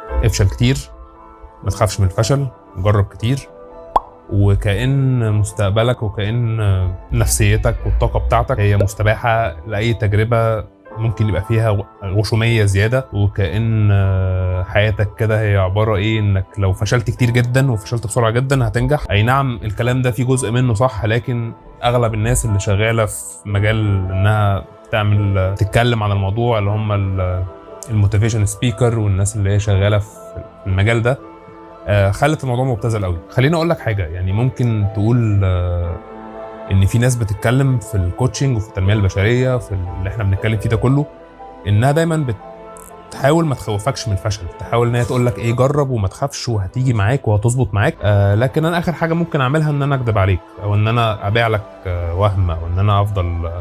افشل كتير، ما تخافش من الفشل، جرب كتير، وكأن مستقبلك وكأن نفسيتك والطاقة بتاعتك هي مستباحة لأي تجربة ممكن يبقى فيها غشومية زيادة، وكأن حياتك كده هي عبارة انك لو فشلت كتير جدا وفشلت بسرعة جدا هتنجح. اي نعم الكلام ده في جزء منه صح، لكن اغلب الناس اللي شغالة في مجال انها تتكلم عن الموضوع، اللي هم الموتيفيشن سبيكر والناس اللي هي شغالة في المجال ده، خلت الموضوع مبتذل قوي. خليني اقول لك حاجة، يعني ممكن تقول ان في ناس بتتكلم في الكوتشنج وفي التنميه البشريه في اللي احنا بنتكلم فيه ده كله، انها دايما بتحاول ما تخوفكش من الفشل، تحاول ان هي تقول لك ايه جرب وما تخافش وهتيجي معاك وهتظبط معاك. لكن انا اخر حاجه ممكن اعملها ان انا اكذب عليك، او ان انا ابيع لك وهم، او ان انا افضل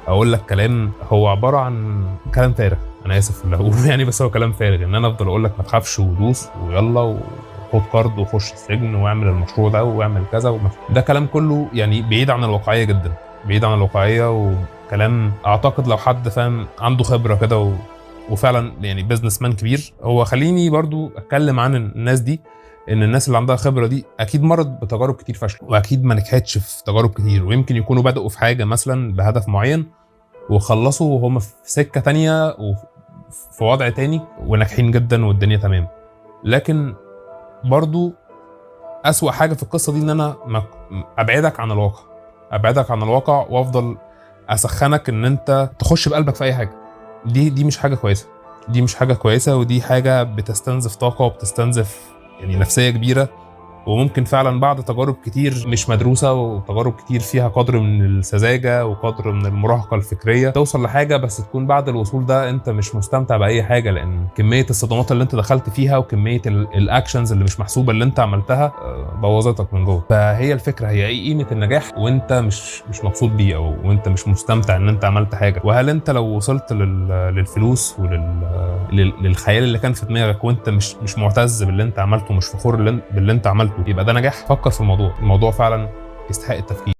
اقول لك كلام هو عباره عن كلام فارغ. انا اسف اللي هقوله يعني، بس هو كلام فارغ، ان انا افضل اقول لك ما تخافش ودوس ويلا خد كارد وخش السجن واعمل المشروع ده واعمل كذا ده كلام كله يعني بعيد عن الواقعيه جدا، بعيد عن الواقعيه، وكلام اعتقد لو حد فاهم عنده خبره كده وفعلا يعني بيزنس مان كبير. هو خليني برضو اتكلم عن الناس دي، ان الناس اللي عندها خبره دي اكيد مرت بتجارب كتير فشل، واكيد ما نجحتش في تجارب كتير، ويمكن يكونوا بدأوا في حاجه مثلا بهدف معين وخلصوا وهم في سكه تانية وفي وضع تاني وناجحين جدا والدنيا تمام. لكن برضو أسوأ حاجة في القصة دي ان انا ابعدك عن الواقع، ابعدك عن الواقع وافضل اسخنك ان انت تخش بقلبك في اي حاجة. دي مش حاجة كويسة، دي مش حاجة كويسة، ودي حاجة بتستنزف طاقة وبتستنزف يعني نفسية كبيرة، وممكن فعلا بعد تجارب كتير مش مدروسة وتجارب كتير فيها قدر من السذاجة وقدر من المراهقة الفكرية توصل لحاجة، بس تكون بعد الوصول ده انت مش مستمتع بأي حاجة، لأن كمية الصدمات اللي انت دخلت فيها وكمية الأكشنز اللي مش محسوبة اللي انت عملتها بوظتك من جوه. فهي الفكرة هي ايه قيمة النجاح وانت مش مبسوط بيه، او وانت مش مستمتع ان انت عملت حاجة؟ وهل انت لو وصلت للفلوس وللخيال اللي كان في دماغك وانت مش معتز باللي انت عملته، مش فخور باللي انت عملته، يبقى ده نجاح؟ فكر في الموضوع فعلا يستحق التفكير.